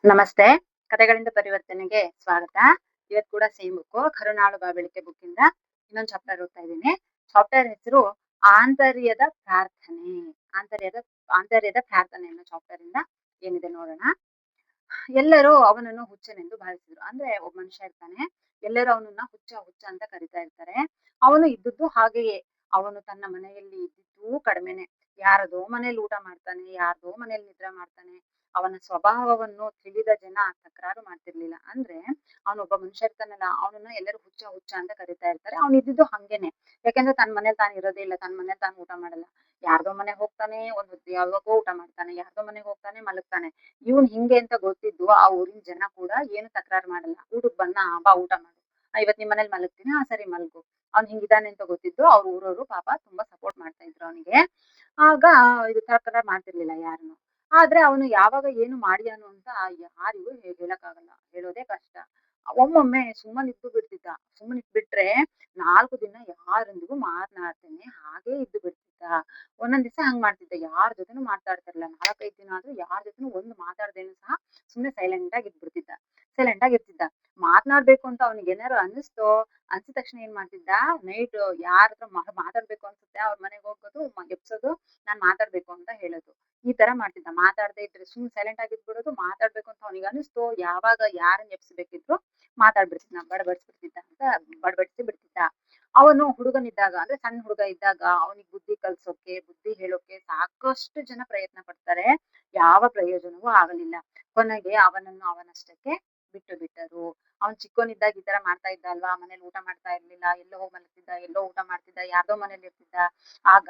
ನಮಸ್ತೆ. ಕಥೆಗಳಿಂದ ಪರಿವರ್ತನೆಗೆ ಸ್ವಾಗತ. ಇವತ್ತು ಕೂಡ ಸೇಮ್ ಬುಕ್ಕು ಕರುಣಾಳು ಬಾ ಬೆಳಕೆ ಬುಕ್ಕಿಂದ ಇನ್ನೊಂದು ಚಾಪ್ಟರ್ ಓದ್ತಾ ಇದ್ದೀನಿ. ಚಾಪ್ಟರ್ ಹೆಸರು ಆಂತರ್ಯದ ಪ್ರಾರ್ಥನೆ. ಆಂತರ್ಯದ ಆಂತರ್ಯದ ಪ್ರಾರ್ಥನೆ ಅನ್ನೋ ಚಾಪ್ಟರ್ ಇಂದ ಏನಿದೆ ನೋಡೋಣ. ಎಲ್ಲರೂ ಅವನನ್ನು ಹುಚ್ಚನೆಂದು ಭಾವಿಸಿದ್ರು. ಅಂದ್ರೆ ಒಬ್ಬ ಮನುಷ್ಯ ಇರ್ತಾನೆ. ಎಲ್ಲರೂ ಅವನನ್ನ ಹುಚ್ಚ ಹುಚ್ಚ ಅಂತ ಕರಿತಾ ಇರ್ತಾರೆ. ಅವನು ಇದ್ದದ್ದು ಹಾಗೆಯೇ. ಅವನು ತನ್ನ ಮನೆಯಲ್ಲಿ ಇದ್ದಿದ್ದು ಕಡಿಮೆನೆ. ಯಾರದೋ ಮನೇಲಿ ಊಟ ಮಾಡ್ತಾನೆ, ಯಾರ್ದೋ ಮನೇಲಿ ನಿದ್ರೆ ಮಾಡ್ತಾನೆ. ಅವನ ಸ್ವಭಾವವನ್ನು ತಿಳಿದ ಜನ ತಕರಾರು ಮಾಡ್ತಿರ್ಲಿಲ್ಲ. ಅಂದ್ರೆ ಅವನೊಬ್ಬ ಮನುಷ್ಯ ಇರ್ತಾನಲ್ಲ, ಅವನನ್ನ ಎಲ್ಲರೂ ಹುಚ್ಚ ಹುಚ್ಚ ಅಂತ ಕರಿತಾ ಇರ್ತಾರೆ. ಅವ್ನು ಇದ್ದಿದ್ದು ಹಂಗೇನೆ. ಯಾಕಂದ್ರೆ ತನ್ನ ಮನೇಲಿ ತಾನು ಇರೋದೇ ಇಲ್ಲ, ತನ್ನ ಮನೇಲಿ ತಾನು ಊಟ ಮಾಡಲ್ಲ. ಯಾರ್ದೋ ಮನೆಗ್ ಹೋಗ್ತಾನೆ, ಒಂದ್ ಹೊತ್ತು ಯಾವಾಗೋ ಊಟ ಮಾಡ್ತಾನೆ, ಯಾರ್ದೋ ಮನೆಗ್ ಹೋಗ್ತಾನೆ, ಮಲಗ್ತಾನೆ. ಇವ್ನ್ ಹಿಂಗೆ ಅಂತ ಗೊತ್ತಿದ್ದು ಆ ಊರಿನ ಜನ ಕೂಡ ಏನು ತಕರಾರು ಮಾಡಲ್ಲ. ಊಟಕ್ ಬನ್ನ ಬಾ ಊಟ ಮಾಡು, ಇವತ್ ನಿಮ್ ಮನೇಲಿ ಮಲಗ್ತೀನಿ, ಸರಿ ಮಲ್ಗು. ಅವ್ನ್ ಹಿಂಗಿದಾನೆ ಅಂತ ಗೊತ್ತಿದ್ದು ಅವ್ರ ಊರವರು ಪಾಪ ತುಂಬಾ ಸಪೋರ್ಟ್ ಮಾಡ್ತಾ ಇದ್ರು ಅವನಿಗೆ. ಆಗ ಇದು ತಕರಾರು ಮಾಡ್ತಿರ್ಲಿಲ್ಲ ಯಾರನ್ನು. ಆದ್ರೆ ಅವನು ಯಾವಾಗ ಏನು ಮಾಡ್ಯಾನು ಅಂತ ಯಾರಿಗೂ ಹೇಳಕ್ಕಾಗಲ್ಲ, ಹೇಳೋದೇ ಕಷ್ಟ. ಒಮ್ಮೊಮ್ಮೆ ಸುಮ್ಮನಿದ್ದು ಬಿಡ್ತಿದ್ದ. ಸುಮ್ಮನಿದ್ಬಿಟ್ರೆ 4 ದಿನ ಯಾರೊಂದಿಗೂ ಮಾತನಾಡ್ತೇನೆ ಹಾಗೆ ಇದ್ದು ಬಿಡ್ತಿದ್ದ. ಒಂದೊಂದ್ ದಿವಸ ಹಂಗ್ ಮಾಡ್ತಿದ್ದ, ಯಾರ್ ಜೊತೆನೂ ಮಾತಾಡ್ತಿರ್ಲಿಲ್ಲ. 4-5 ದಿನ ಆದ್ರೂ ಯಾರ್ ಜೊತೆನೂ ಒಂದು ಮಾತಾಡ್ದೇನು ಸಹ ಸುಮ್ನೆ ಸೈಲೆಂಟ್ ಆಗಿ ಇದ್ಬಿಡ್ತಿದ್ದ. ಸೈಲೆಂಟ್ ಆಗಿ ಇರ್ತಿದ್ದ. ಮಾತನಾಡ್ಬೇಕು ಅಂತ ಅವ್ನಿಗೆ ಏನಾರು ಅನ್ನಿಸ್ತು, ಅನ್ಸಿದ ತಕ್ಷಣ ಏನ್ ಮಾಡ್ತಿದ್ದ, ನೈಟ್ ಯಾರ ಹತ್ರ ಮಾತಾಡ್ಬೇಕು ಅನ್ಸುತ್ತೆ ಅವ್ರ ಮನೆಗೆ ಹೋಗೋದು, ಎಬ್ಸೋದು, ನಾನ್ ಮಾತಾಡ್ಬೇಕು ಅಂತ ಹೇಳೋದು. ಈ ತರ ಮಾಡ್ತಿದ್ದ. ಮಾತಾಡದೆ ಇದ್ರೆ ಸುಮ್ನೆ ಸೈಲೆಂಟ್ ಆಗಿ ಇದ್ಬಿಡೋದು. ಮಾತಾಡ್ಬೇಕು ಅಂತ ಅವ್ನಿಗೆ ಅನಿಸ್ತು, ಯಾವಾಗ ಯಾರನ್ನ ಎಬ್ಸ್ಬೇಕಿದ್ರು ಮಾತಾಡ್ಬಿಡ್ತಿದ್ದ, ಬಡಬಡಿಸ್ಬಿಡ್ತಿದ್ದ ಅಂತ ಬಡಬಡಿಸಿ ಬಿಡ್ತಿದ್ದ. ಅವನು ಹುಡುಗನಿದ್ದಾಗ, ಅಂದ್ರೆ ಸಣ್ಣ ಹುಡುಗ ಇದ್ದಾಗ ಅವನಿಗೆ ಬುದ್ಧಿ ಕಲ್ಸೋಕೆ, ಬುದ್ಧಿ ಹೇಳೋಕೆ ಸಾಕಷ್ಟು ಜನ ಪ್ರಯತ್ನ ಪಡ್ತಾರೆ. ಯಾವ ಪ್ರಯೋಜನವೂ ಆಗಲಿಲ್ಲ. ಕೊನೆಗೆ ಅವನನ್ನು ಅವನಷ್ಟಕ್ಕೆ ಬಿಟ್ಟು ಬಿಟ್ಟರು. ಅವ್ನ್ ಚಿಕ್ಕೋನಿದ್ದಾಗ ಈ ತರ ಮಾಡ್ತಾ ಇದ್ದ ಅಲ್ವಾ, ಮನೇಲಿ ಊಟ ಮಾಡ್ತಾ ಇರ್ಲಿಲ್ಲ, ಎಲ್ಲೋ ಹೋಗಿ ಮಲಗ್ತಿದ್ದ, ಎಲ್ಲೋ ಊಟ ಮಾಡ್ತಿದ್ದ, ಯಾರ್ದೋ ಮನೇಲಿ ಇರ್ತಿದ್ದ. ಆಗ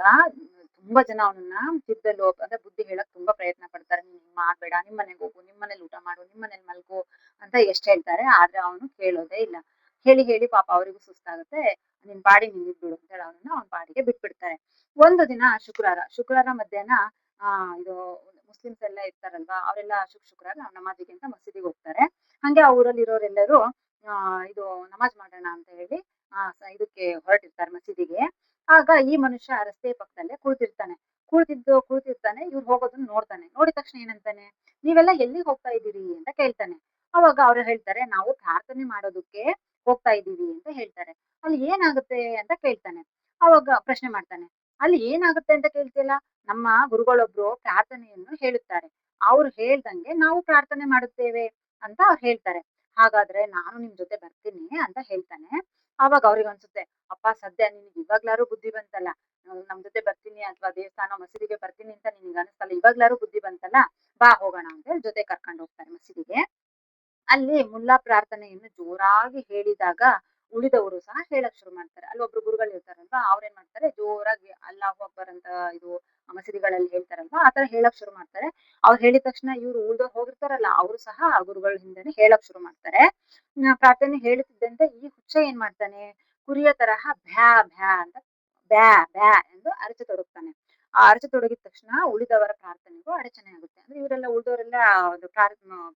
ತುಂಬಾ ಜನ ಅವನನ್ನ ತಿದ್ದಲು ಅಂದ್ರೆ ಬುದ್ಧಿ ಹೇಳಕ್ ತುಂಬಾ ಪ್ರಯತ್ನ ಪಡ್ತಾರೆ. ನೀನ್ ಹಿಂಗ್ ಮಾಡ್ಬೇಡ, ನಿಮ್ ಮನೆಗ್ ಹೋಗು, ನಿಮ್ ಮನೇಲಿ ಊಟ ಮಾಡು, ನಿಮ್ ಮನೇಲಿ ಮಲ್ಗು ಅಂತ ಎಷ್ಟ್ ಹೇಳ್ತಾರೆ. ಆದ್ರೆ ಅವನು ಕೇಳೋದೇ ಇಲ್ಲ. ಹೇಳಿ ಹೇಳಿ ಪಾಪ ಅವರಿಗೂ ಸುಸ್ತಾಗುತ್ತೆ. ನಿನ್ ಪಾಡಿಗೆ ನೀನ್ ಇದ್ಬಿಡು ಅಂತ ಹೇಳಿ ಅವನನ್ನ ಅವ್ನ ಪಾಡಿಗೆ ಬಿಟ್ಬಿಡ್ತಾರೆ. ಒಂದು ದಿನ ಶುಕ್ರವಾರ ಮಧ್ಯಾಹ್ನ ಇದು ಮುಸ್ಲಿಮ್ಸ್ ಎಲ್ಲ ಇರ್ತಾರಲ್ವಾ, ಅವರೆಲ್ಲ ಶುಕ್ರವಾರ ನಮಾಜಿಗೆ ಅಂತ ಮಸೀದಿಗೆ ಹೋಗ್ತಾರೆ. ಹಂಗೆ ಆ ಊರಲ್ಲಿ ಇರೋರೆಲ್ಲರೂ ಇದು ನಮಾಜ್ ಮಾಡೋಣ ಅಂತ ಹೇಳಿ ಇದಕ್ಕೆ ಹೊರಟಿರ್ತಾರೆ ಮಸೀದಿಗೆ. ಆಗ ಈ ಮನುಷ್ಯ ರಸ್ತೆ ಪಕ್ಕದಲ್ಲೇ ಕುಳಿತಿರ್ತಾನೆ. ಇವ್ರು ಹೋಗೋದನ್ನ ನೋಡ್ತಾನೆ. ನೋಡಿದ ತಕ್ಷಣ ಏನಂತಾನೆ, ನೀವೆಲ್ಲ ಎಲ್ಲಿಗೆ ಹೋಗ್ತಾ ಇದ್ದೀರಿ ಅಂತ ಕೇಳ್ತಾನೆ. ಅವಾಗ ಅವ್ರು ಹೇಳ್ತಾರೆ, ನಾವು ಪ್ರಾರ್ಥನೆ ಮಾಡೋದಕ್ಕೆ ಹೋಗ್ತಾ ಇದ್ದೀವಿ ಅಂತ ಹೇಳ್ತಾರೆ. ಅಲ್ಲಿ ಏನಾಗುತ್ತೆ ಅಂತ ಕೇಳ್ತಾನೆ. ಅವಾಗ ಪ್ರಶ್ನೆ ಮಾಡ್ತಾನೆ, ಅಲ್ಲಿ ಏನಾಗುತ್ತೆ ಅಂತ ಕೇಳ್ತಿಲ್ಲ, ನಮ್ಮ ಗುರುಗಳೊಬ್ರು ಪ್ರಾರ್ಥನೆಯನ್ನು ಹೇಳುತ್ತಾರೆ, ಅವ್ರು ಹೇಳ್ದಂಗೆ ನಾವು ಪ್ರಾರ್ಥನೆ ಮಾಡುತ್ತೇವೆ ಅಂತ ಅವ್ರು ಹೇಳ್ತಾರೆ. ಹಾಗಾದ್ರೆ ನಾನು ನಿಮ್ ಜೊತೆ ಬರ್ತೀನಿ ಅಂತ ಹೇಳ್ತಾನೆ. ಅವಾಗ ಅವ್ರಿಗೆ ಅನ್ಸುತ್ತೆ, ಅಪ್ಪ ಸದ್ಯ ನಿನ್ಗೆ ಇವಾಗ್ಲಾರು ಬುದ್ಧಿ ಬಂತಲ್ಲ, ನಮ್ ಜೊತೆ ಬರ್ತೀನಿ ಅಥವಾ ದೇವಸ್ಥಾನ ಮಸೀದಿಗೆ ಬರ್ತೀನಿ ಅಂತ ನಿನ್ಗೆ ಅನಿಸ್ತಲ್ಲ, ಇವಾಗ್ಲಾರು ಬುದ್ಧಿ ಬಂತಲ್ಲ, ಬಾ ಹೋಗೋಣ ಅಂತ ಹೇಳಿ ಜೊತೆ ಕರ್ಕೊಂಡು ಹೋಗ್ತಾರೆ ಮಸೀದಿಗೆ. ಅಲ್ಲಿ ಮುಲ್ಲಾ ಪ್ರಾರ್ಥನೆಯನ್ನು ಜೋರಾಗಿ ಹೇಳಿದಾಗ ಉಳಿದವರು ಸಹ ಹೇಳಕ್ ಶುರು ಮಾಡ್ತಾರೆ. ಅಲ್ಲಿ ಒಬ್ರು ಗುರುಗಳು ಇರ್ತಾರಲ್ವಾ, ಅವ್ರೇನ್ ಮಾಡ್ತಾರೆ, ಜೋರಾಗಿ ಅಲ್ಲಾಹು ಅಕ್ಬರ್ ಅಂತ ಇದು ಮಸೀದಿಗಳಲ್ಲಿ ಹೇಳ್ತಾರಲ್ವಾ, ಆತರ ಹೇಳಕ್ ಶುರು ಮಾಡ್ತಾರೆ. ಅವ್ರು ಹೇಳಿದ ತಕ್ಷಣ ಇವ್ರು ಉಳ್ದವ್ರು ಹೋಗಿರ್ತಾರಲ್ಲ, ಅವರು ಸಹ ಆ ಗುರುಗಳ ಹಿಂದೆನೆ ಹೇಳಕ್ ಶುರು ಮಾಡ್ತಾರೆ. ಪ್ರಾರ್ಥನೆ ಹೇಳುತ್ತಿದ್ದಂತೆ ಈ ಹುಚ್ಚ ಏನ್ ಮಾಡ್ತಾನೆ, ಕುರಿಯ ತರಹ ಭ್ಯಾ ಭ್ಯಾ ಅಂತ ಬ್ಯಾ ಬ್ಯಾ ಎಂದು ಅರಚತೊಡಗ್ತಾನೆ. ಆ ಅರಚತೊಡಗಿದ ತಕ್ಷಣ ಉಳಿದವರ ಪ್ರಾರ್ಥನೆಗೂ ಅಡಚಣೆ ಆಗುತ್ತೆ. ಅಂದ್ರೆ ಇವರೆಲ್ಲ ಉಳಿದವರೆಲ್ಲ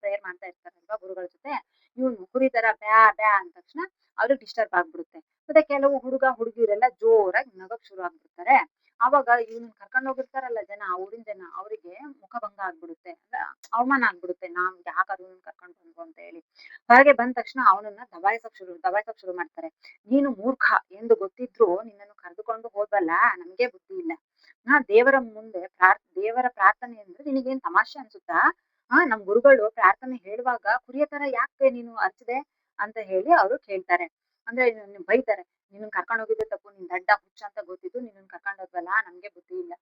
ಪ್ರೇಯರ್ ಮಾಡ್ತಾ ಇರ್ತಾರಲ್ವಾ ಗುರುಗಳ ಜೊತೆ, ಇವನು ಕುರಿ ತರ ಬ್ಯಾ ಬ್ಯಾ ಅಂದ ತಕ್ಷಣ ಅವ್ರಿಗೆ ಡಿಸ್ಟರ್ಬ್ ಆಗ್ಬಿಡುತ್ತೆ. ಮತ್ತೆ ಕೆಲವು ಹುಡುಗ ಹುಡುಗಿಯರೆಲ್ಲ ಜೋರಾಗಿ ನಗಕ್ ಶುರು ಆಗ್ಬಿಡ್ತಾರೆ. ಅವಾಗ ಇವ್ನ ಕರ್ಕೊಂಡು ಹೋಗಿರ್ತಾರಲ್ಲ ಜನ, ಆ ಊರಿನ ಜನ, ಅವರಿಗೆ ಮುಖಭಂಗ ಆಗ್ಬಿಡುತ್ತೆ, ಅಂದ್ರೆ ಅವಮಾನ ಆಗ್ಬಿಡುತ್ತೆ. ನಾವ್ ಯಾಕಾದ್ರೂ ಕರ್ಕೊಂಡು ಬಂದ್ವು ಅಂತ ಹೇಳಿ ಹೊರಗೆ ಬಂದ ತಕ್ಷಣ ಅವನನ್ನ ದಬಾಯಿಸಕ್ ಶುರು ಮಾಡ್ತಾರೆ. ನೀನು ಮೂರ್ಖ ಎಂದು ಗೊತ್ತಿದ್ರು ನಿನ್ನನ್ನು ಕರೆದುಕೊಂಡು ಹೋದ್ವಲ್ಲ, ನಮ್ಗೆ ಬುದ್ಧಿ ಇಲ್ಲ. ದೇವರ ಮುಂದೆ ದೇವರ ಪ್ರಾರ್ಥನೆ ಅಂದ್ರೆ ನಿನಗೇನ್ ತಮಾಷೆ ಅನ್ಸುತ್ತಾ? ನಮ್ ಗುರುಗಳು ಪ್ರಾರ್ಥನೆ ಹೇಳುವಾಗ ಕುರಿಯ ತರ ಯಾಕೆ ನೀನು ಅರ್ಚದೆ ಅಂತ ಹೇಳಿ ಅವರು ಕೇಳ್ತಾರೆ. ಅಂದ್ರೆ ಬೈತಾರೆ, ನಿನ್ನ ಕರ್ಕೊಂಡು ಹೋಗಿದ್ದೆ ತಪ್ಪು, ನೀನ್ ದಡ್ಡ ಹುಚ್ಚ ಅಂತ ಗೊತ್ತಿದ್ದು ನಿನ್ನನ್ ಕರ್ಕೊಂಡು ಹೋದ್ವಲ್ಲ, ನಮ್ಗೆ ಬುದ್ಧಿ ಇಲ್ಲ.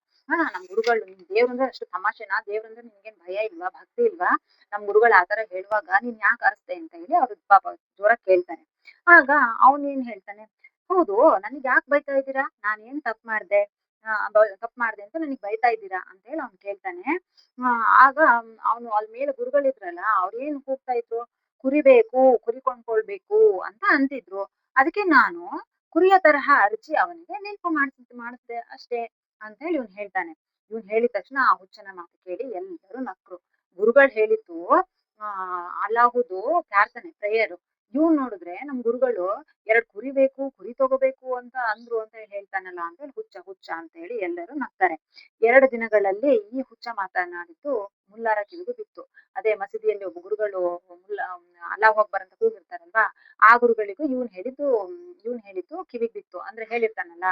ನಮ್ ಗುರುಗಳು ನಿನ್ ದೇವ್ರಂದ್ರೆ ಅಷ್ಟು ತಮಾಷೆನಾ, ದೇವ್ರಂದ್ರೆ ನಿನ್ಗೇನ್ ಭಯ ಇಲ್ವಾ, ಭಕ್ತಿ ಇಲ್ವಾ, ನಮ್ ಗುರುಗಳು ಆತರ ಹೇಳುವಾಗ ನೀನ್ ಯಾಕೆ ಅರಸ್ತೆ ಅಂತ ಹೇಳಿ ಅವ್ರು ಪಾಪ ಜೋರಾಗಿ ಕೇಳ್ತಾರೆ. ಆಗ ಅವನ್ ಏನ್ ಹೇಳ್ತಾನೆ, ಹೌದು ನನ್ಗೆ ಯಾಕೆ ಬೈತಾ ಇದ್ದೀರಾ, ನಾನ್ ಏನ್ ತಪ್ಪು ಮಾಡ್ದೆ ಅಂತ ನನಗ್ ಬೈತಾ ಇದ್ದೀರಾ ಅಂತ ಹೇಳಿ ಅವ್ನ್ ಕೇಳ್ತಾನೆ. ಆಗ ಅವನು ಅಲ್ಲಿ ಮೇಲೆ ಗುರುಗಳಿದ್ರಲ್ಲ, ಅವ್ರ ಏನ್ ಕೂಗ್ತಾ ಇದ್ರು, ಕುರಿಬೇಕು, ಕುರಿ ಕೊಂಡ್ಕೊಳ್ಬೇಕು ಅಂತ ಅಂತಿದ್ರು. ಅದಕ್ಕೆ ನಾನು ಕುರಿಯ ತರಹ ಅರಚಿ ಅವನಿಗೆ ನೆನಪು ಮಾಡಿಸ್ದೆ ಅಷ್ಟೇ ಅಂತ ಹೇಳಿ ಇವ್ನು ಹೇಳ್ತಾನೆ. ಇವ್ನು ಹೇಳಿದ ತಕ್ಷಣ ಆ ಹುಚ್ಚನ ಮಾತು ಕೇಳಿ ಎಲ್ಲರೂ ನಕ್ರು. ಗುರುಗಳು ಹೇಳಿದ್ದು ಅಲ್ಲಾಹುದು ಪ್ರಾರ್ಥನೆ ಪ್ರೇಯರು. ಇವ್ನು ನೋಡಿದ್ರೆ ನಮ್ ಗುರುಗಳು 2 ಕುರಿ ಬೇಕು, ಕುರಿ ತಗೋಬೇಕು ಅಂತ ಅಂದ್ರು ಅಂತ ಹೇಳಿ ಹೇಳ್ತಾನಲ್ಲ ಅಂತ ಹೇಳಿ ಹುಚ್ಚ ಹುಚ್ಚ ಅಂತ ಹೇಳಿ ಎಲ್ಲರೂ ನಗ್ತಾರೆ. 2 ದಿನಗಳಲ್ಲಿ ಈ ಹುಚ್ಚ ಮಾತನಾಡಿದ್ದು ಮುಲ್ಲಾರ ಕಿವಿಗೂ ಬಿತ್ತು. ಅದೇ ಮಸೀದಿಯಲ್ಲಿ ಒಬ್ಬ ಗುರುಗಳು ಅಲ್ಲಾಹ್ ಅಕ್ಬರ್ ಅಂತ ಕೂಗಿರ್ತಾರಲ್ವಾ, ಆ ಗುರುಗಳಿಗೂ ಇವ್ನ್ ಹೇಳಿದ್ದು ಕಿವಿಗ್ ಬಿತ್ತು. ಅಂದ್ರೆ ಹೇಳಿರ್ತಾನಲ್ಲ,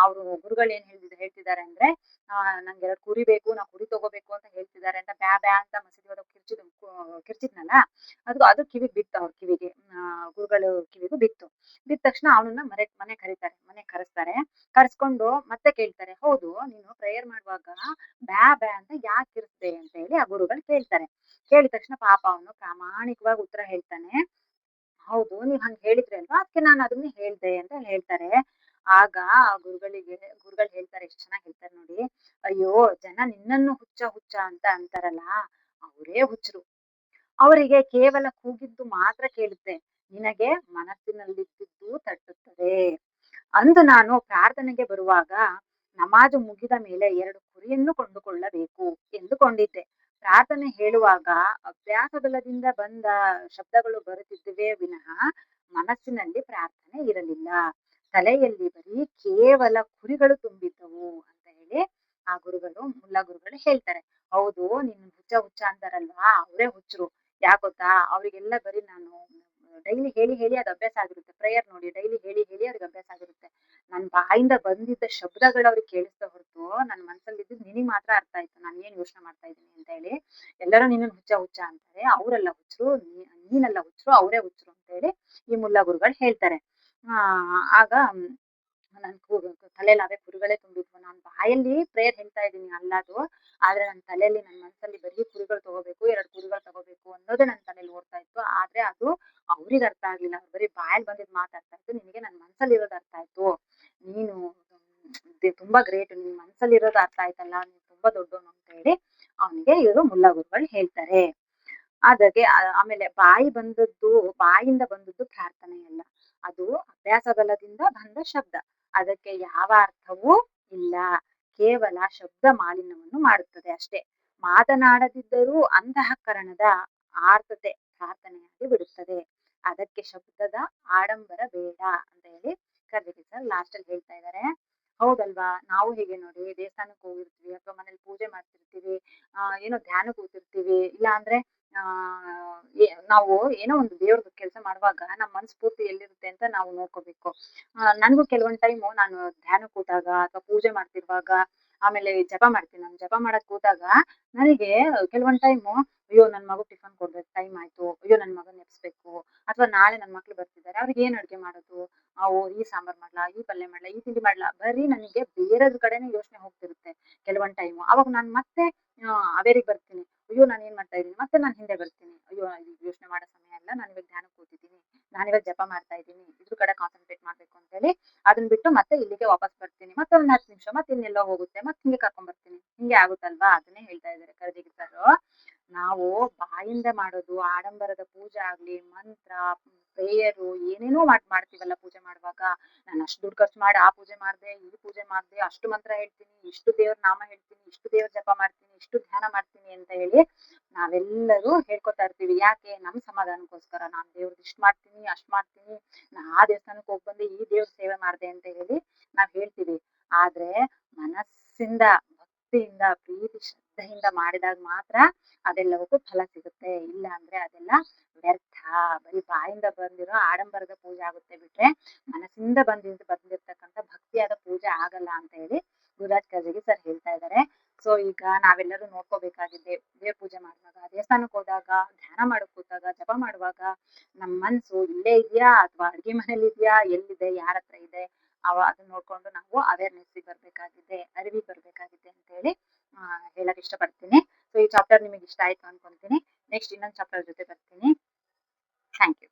ಅವ್ರು ಗುರುಗಳು ಏನ್ ಹೇಳ್ತಿದ್ದಾರೆ ಅಂದ್ರೆ, ನಂಗೆ 2 ಕುರಿ ಬೇಕು, ನಾ ಕುರಿ ತಗೋಬೇಕು ಅಂತ ಹೇಳ್ತಿದ್ದಾರೆ ಅಂತ ಬ್ಯಾ ಬ್ಯಾ ಅಂತ ಮಸೀದಿ ಒಳಗ್ ಕಿರ್ಚಿದ್ನಲ್ಲ, ಅದು ಕಿವಿಗ್ ಬಿತ್ತು, ಅವ್ರ ಕಿವಿಗೆ, ಗುರುಗಳು ಕಿವಿಗೂ ಬಿತ್ತು. ಬಿದ್ದ ತಕ್ಷಣ ಅವನನ್ನ ಮನೆ ಕರೆಸ್ತಾರೆ. ಕರ್ಸ್ಕೊಂಡು ಮತ್ತೆ ಕೇಳ್ತಾರೆ, ಹೌದು ನೀನು ಪ್ರೇಯರ್ ಮಾಡುವಾಗ ಬ್ಯಾ ಬ್ಯಾ ಅಂತ ಯಾಕೆ ಕಿರ್ಚ್ದೆ ಅಂತ ಹೇಳಿ ಆ ಗುರುಗಳು ಕೇಳ್ತಾರೆ. ಕೇಳಿದ ತಕ್ಷಣ ಪಾಪ ಅವನು ಪ್ರಾಮಾಣಿಕವಾಗಿ ಉತ್ತರ ಹೇಳ್ತಾನೆ, ಹೌದು ನೀವ್ ಹಂಗ್ ಹೇಳಿದ್ರಿ ಅಲ್ವಾ, ಅದಕ್ಕೆ ನಾನು ಅದನ್ನ ಹೇಳ್ದೆ ಅಂತ ಹೇಳ್ತಾರೆ. ಆಗ ಆ ಗುರುಗಳು ಹೇಳ್ತಾರೆ, ಎಷ್ಟ್ ಚೆನ್ನಾಗಿ ಹೇಳ್ತಾರೆ ನೋಡಿ, ಅಯ್ಯೋ ಜನ ನಿನ್ನನ್ನು ಹುಚ್ಚ ಹುಚ್ಚ ಅಂತ ಅಂತಾರಲ್ಲ, ಅವರೇ ಹುಚ್ಚರು. ಅವರಿಗೆ ಕೇವಲ ಕೂಗಿದ್ದು ಮಾತ್ರ ಕೇಳುತ್ತೆ, ನಿನಗೆ ಮನಸ್ಸಿನಲ್ಲಿದ್ದುದು ತಟ್ಟುತ್ತದೆ. ಅಂದು ನಾನು ಪ್ರಾರ್ಥನೆಗೆ ಬರುವಾಗ ನಮಾಜು ಮುಗಿದ ಮೇಲೆ 2 ಕುರಿಯನ್ನು ಕೊಂಡುಕೊಳ್ಳಬೇಕು ಎಂದುಕೊಂಡಿದ್ದೆ. ಪ್ರಾರ್ಥನೆ ಹೇಳುವಾಗ ಅಭ್ಯಾಸ ಬಲದಿಂದ ಬಂದ ಶಬ್ದಗಳು ಬರುತ್ತಿದ್ದುವೇ ವಿನಃ ಮನಸ್ಸಿನಲ್ಲಿ ಪ್ರಾರ್ಥನೆ ಇರಲಿಲ್ಲ. ತಲೆಯಲ್ಲಿ ಬರೀ ಕೇವಲ ಕುರಿಗಳು ತುಂಬಿದ್ದವು ಅಂತ ಹೇಳಿ ಆ ಮುಲ್ಲಾ ಗುರುಗಳು ಹೇಳ್ತಾರೆ. ಹೌದು ನೀನು ಹುಚ್ಚ ಹುಚ್ಚ ಅಂತಾರಲ್ವಾ, ಅವರೇ ಹುಚ್ಚರು. ಯಾಕ್ ಗೊತ್ತಾ, ಅವ್ರಿಗೆಲ್ಲ ಬರೀ ನಾನು ಡೈಲಿ ಹೇಳಿ ಹೇಳಿ ಅದು ಅಭ್ಯಾಸ ಆಗಿರುತ್ತೆ. ಪ್ರೇಯರ್ ನೋಡಿ, ಡೈಲಿ ಹೇಳಿ ಹೇಳಿ ಅವ್ರಿಗೆ ಅಭ್ಯಾಸ ಆಗಿರುತ್ತೆ. ನನ್ ಬಾಯಿಂದ ಬಂದಿದ್ದ ಶಬ್ದಗಳು ಅವ್ರಿಗೆ ಕೇಳಿಸ್ತಾ ಹೊರತು ನನ್ನ ಮನಸ್ಸಲ್ಲಿ ಇದ್ದಿದ್ದು ನಿನಗ್ ಮಾತ್ರ ಅರ್ಥ ಆಯ್ತು, ನಾನು ಏನ್ ಯೋಚನೆ ಮಾಡ್ತಾ ಇದ್ದೀನಿ ಅಂತ ಹೇಳಿ. ಎಲ್ಲರೂ ನಿನ್ನನ್ನು ಹುಚ್ಚ ಹುಚ್ಚ ಅಂತಾರೆ, ಅವರೆಲ್ಲ ಹುಚ್ಚರು, ನೀನೆಲ್ಲ ಹುಚ್ಚರು, ಅವರೇ ಹುಚ್ಚರು ಅಂತ ಹೇಳಿ ಈ ಮುಲ್ಲಾ ಗುರುಗಳು ಹೇಳ್ತಾರೆ. ಆಗ ನನ್ ತಲೆಯಲ್ಲಿ ಅವೇ ಕುರಿಗಳೇ ತುಂಬಿದ್ವು. ನಾನ್ ಬಾಯಲ್ಲಿ ಪ್ರೇಯರ್ ಹೇಳ್ತಾ ಇದ್ದೀನಿ ಅಲ್ಲಾದು, ಆದ್ರೆ ನನ್ನ ತಲೆಯಲ್ಲಿ, ನನ್ನ ಮನಸ್ಸಲ್ಲಿ ಬರೀ ಕುರಿಗಳು ತಗೋಬೇಕು, 2 ಕುರಿಗಳು ತಗೋಬೇಕು ಅನ್ನೋದೇ ನನ್ನ ತಲೆಯಲ್ಲಿ ಓಡ್ತಾ ಇತ್ತು. ಆದ್ರೆ ಅದು ಅವ್ರಿಗೆ ಅರ್ಥ ಆಗ್ಲಿಲ್ಲ. ಅವ್ರು ಬರೀ ಬಾಯಲ್ಲಿ ಬಂದಿದ್ ಮಾತಾಡ್ತಾ ಇತ್ತು, ನಿನಗೆ ನನ್ನ ಮನಸ್ಸಲ್ಲಿ ಇರೋದು ಅರ್ಥ ಆಯ್ತು, ನೀನು ತುಂಬಾ ಗ್ರೇಟ್, ನಿನ್ ಮನಸ್ಸಲ್ಲಿ ಇರೋದು ಅರ್ಥ ಆಯ್ತಲ್ಲ, ನೀನ್ ತುಂಬಾ ದೊಡ್ಡವನು ಅಂತ ಹೇಳಿ ಅವನಿಗೆ ಇವರು ಮುಲ್ಲಾ ಗುರುಗಳು ಹೇಳ್ತಾರೆ. ಅದಕ್ಕೆ ಆಮೇಲೆ ಬಾಯಿಂದ ಬಂದದ್ದು ಪ್ರಾರ್ಥನೆಯಲ್ಲ, ಅದು ಅಭ್ಯಾಸ ಬಲದಿಂದ ಬಂದ ಶಬ್ದ. ಅದಕ್ಕೆ ಯಾವ ಅರ್ಥವೂ ಇಲ್ಲ, ಕೇವಲ ಶಬ್ದ ಮಾಲಿನ್ಯವನ್ನು ಮಾಡುತ್ತದೆ ಅಷ್ಟೇ. ಮಾತನಾಡದಿದ್ದರೂ ಅಂತಃಕರಣದ ಆರ್ತತೆ ಪ್ರಾರ್ಥನೆಯಾಗಿ ಬಿಡುತ್ತದೆ. ಅದಕ್ಕೆ ಶಬ್ದದ ಆಡಂಬರ ಬೇಡ ಅಂತ ಹೇಳಿ ಕರ್ದಿಗೆ ಸರ್ ಲಾಸ್ಟ್ ಅಲ್ಲಿ ಹೇಳ್ತಾ ಇದ್ದಾರೆ. ಹೌದಲ್ವಾ, ನಾವು ಹೀಗೆ ನೋಡಿ ದೇವಸ್ಥಾನಕ್ಕೆ ಹೋಗಿರ್ತೀವಿ ಅಥವಾ ಮನೇಲಿ ಪೂಜೆ ಮಾಡ್ತಿರ್ತೀವಿ, ಏನೋ ಧ್ಯಾನ ಕೂತಿರ್ತೀವಿ, ಇಲ್ಲ ಅಂದ್ರೆ ನಾವು ಏನೋ ಒಂದು ದೇವ್ರ ಕೆಲಸ ಮಾಡುವಾಗ ನಮ್ಮ ಮನಸ್ಫೂರ್ತಿ ಎಲ್ಲಿರುತ್ತೆ ಅಂತ ನಾವು ನೋಡ್ಕೋಬೇಕು. ನನ್ಗೂ ಕೆಲವೊಂದ್ ಟೈಮು ನಾನು ಧ್ಯಾನ ಕೂತಾಗ ಅಥವಾ ಪೂಜೆ ಮಾಡ್ತಿರುವಾಗ, ಆಮೇಲೆ ಜಪ ಮಾಡ್ತೀನಿ, ನಾನು ಜಪ ಮಾಡಕ್ ಕೂತಾಗ ನನಗೆ ಕೆಲವೊಂದ್ ಟೈಮು, ಅಯ್ಯೋ ನನ್ ಮಗು ಟಿಫನ್ ಕೊಡ್ಬೇಕು, ಟೈಮ್ ಆಯ್ತು, ಅಯ್ಯೋ ನನ್ ಮಗನ್ ಎಬ್ಸ್ಬೇಕು, ಅಥವಾ ನಾಳೆ ನನ್ ಮಕ್ಳು ಬರ್ತಿದ್ದಾರೆ, ಅವ್ರಿಗೆ ಏನ್ ಅಡ್ಗೆ ಮಾಡೋದು, ಈ ಸಾಂಬಾರ್ ಮಾಡ್ಲಾ, ಈ ಪಲ್ಯ ಮಾಡ್ಲಾ, ಈ ತಿಂಡಿ ಮಾಡ್ಲಾ, ಬರೀ ನನಗೆ ಬೇರೆದ್ ಕಡೆನೇ ಯೋಚನೆ ಹೋಗ್ತಿರುತ್ತೆ ಕೆಲವೊಂದ್ ಟೈಮು. ಅವಾಗ ನಾನ್ ಮತ್ತೆ ಹಾವೇರಿಗೆ ಬರ್ತೀನಿ, ಅಯ್ಯೋ ನಾನು ಏನ್ ಮಾಡ್ತಾ ಇದ್ದೀನಿ, ಮತ್ತೆ ನಾನು ಹಿಂದೆ ಬರ್ತೀನಿ, ಅಯ್ಯೋ ಯೋಚನೆ ಮಾಡೋ ಸಮಯ ಅಲ್ಲ, ನಾನು ಇವಾಗ ಧ್ಯಾನಕ್ಕೆ ಕೂತಿದ್ದೀನಿ, ನಾನಿವಾಗ ಜಪ ಮಾಡ್ತಾ ಇದ್ದೀನಿ, ಇದ್ರ ಕಡೆ ಕಾನ್ಸಂಟ್ರೇಟ್ ಮಾಡ್ಬೇಕು ಅಂತ ಹೇಳಿ ಅದನ್ನ ಬಿಟ್ಟು ಮತ್ತೆ ಇಲ್ಲಿಗೆ ವಾಪಸ್ ಬರ್ತೀನಿ, ಮತ್ತೆ ಒಂದ್ 10 ನಿಮಿಷ ಮತ್ತೆ ಇನ್ನೆಲ್ಲೋ ಹೋಗುತ್ತೆ, ಮತ್ತೆ ಹಿಂಗೆ ಕರ್ಕೊಂಡ್ ಬರ್ತೀನಿ, ಹಿಂಗೆ ಆಗುತ್ತಲ್ವಾ. ಅದನ್ನೇ ಹೇಳ್ತಾ ಇದ್ದಾರೆ ಕರ್ದಿಗೆ ಸರ್, ನಾವು ಬಾಯಿಂದ ಮಾಡೋದು ಆಡಂಬರದ ಪೂಜೆ ಆಗ್ಲಿ, ಮಂತ್ರ, ಪ್ರೇಯರು ಏನೇನೋ ಮಾಡ್ತೀವಲ್ಲ ಪೂಜೆ ಮಾಡುವಾಗ, ನಾನು ಅಷ್ಟು ದುಡ್ಡು ಖರ್ಚು ಮಾಡಿ ಆ ಪೂಜೆ ಮಾಡ್ದೆ, ಈ ಪೂಜೆ ಮಾಡ್ದೆ, ಅಷ್ಟು ಮಂತ್ರ ಹೇಳ್ತೀನಿ, ಇಷ್ಟು ದೇವ್ರ ನಾಮ ಹೇಳ್ತೀನಿ, ಇಷ್ಟು ದೇವ್ರ ಜಪ ಮಾಡ್ತೀನಿ, ಇಷ್ಟು ಧ್ಯಾನ ಮಾಡ್ತೀನಿ ಅಂತ ಹೇಳಿ ನಾವೆಲ್ಲರೂ ಹೇಳ್ಕೊತಾ ಇರ್ತೀವಿ. ಯಾಕೆ? ನಮ್ ಸಮಾಧಾನಕ್ಕೋಸ್ಕರ, ನಾನ್ ದೇವ್ರದ್ದು ಇಷ್ಟ್ ಮಾಡ್ತೀನಿ, ಅಷ್ಟ್ ಮಾಡ್ತೀನಿ, ನಾ ಆ ದೇವಸ್ಥಾನಕ್ಕೆ ಹೋಗ್ ಬಂದೆ, ಈ ದೇವ್ರ ಸೇವೆ ಮಾಡ್ದೆ ಅಂತ ಹೇಳಿ ನಾವ್ ಹೇಳ್ತೀವಿ. ಆದ್ರೆ ಮನಸ್ಸಿಂದ, ಭಕ್ತಿಯಿಂದ, ಪ್ರೀತಿ ಶ್ರದ್ಧೆಯಿಂದ ಮಾಡಿದಾಗ ಮಾತ್ರ ಅದೆಲ್ಲವಕ್ಕೂ ಫಲ ಸಿಗುತ್ತೆ. ಇಲ್ಲ ಅಂದ್ರೆ ಅದೆಲ್ಲ ವ್ಯರ್ಥ, ಬರೀ ಬಾಯಿಂದ ಬಂದಿರೋ ಆಡಂಬರದ ಪೂಜೆ ಆಗುತ್ತೆ ಬಿಟ್ರೆ ಮನಸ್ಸಿಂದ ಬಂದಿರ್ತಕ್ಕಂಥ ಭಕ್ತಿಯಾದ ಪೂಜೆ ಆಗಲ್ಲ ಅಂತ ಹೇಳಿ ಗುರುರಾಜ್ ಕರ್ಜಗಿ ಸರ್ ಹೇಳ್ತಾ ಇದ್ದಾರೆ. ಸೊ ಈಗ ನಾವೆಲ್ಲರೂ ನೋಡ್ಕೋಬೇಕಾಗಿದೆ, ದೇವ್ರ ಪೂಜೆ ಮಾಡುವಾಗ, ದೇವಸ್ಥಾನಕ್ಕೆ ಹೋದಾಗ, ಧ್ಯಾನ ಮಾಡಕ್ ಕೂತಾಗ, ಜಪ ಮಾಡುವಾಗ ನಮ್ ಮನ್ಸು ಇಲ್ಲೇ ಇದೆಯಾ ಅಥವಾ ಅಡ್ಗೆ ಮನೇಲಿ ಇದೆಯಾ, ಎಲ್ಲಿದೆ, ಯಾರ ಹತ್ರ ಇದೆ, ಅದನ್ನ ನೋಡ್ಕೊಂಡು ನಾವು ಅವೇರ್ನೆಸ್ ಬರ್ಬೇಕಾಗಿದೆ, ಅರಿವಿಗೆ ಬರ್ಬೇಕಾಗಿದೆ ಅಂತ ಹೇಳಿ ಹೇಳಕ್ ಇಷ್ಟಪಡ್ತೀನಿ. ಸೊ ಈ ಚಾಪ್ಟರ್ ನಿಮಗೆ ಇಷ್ಟ ಆಯ್ತು ಅನ್ಕೊಂತೀನಿ. ನೆಕ್ಸ್ಟ್ ಇನ್ನೊಂದು ಚಾಪ್ಟರ್ ಜೊತೆ ಬರ್ತೀನಿ. Thank you.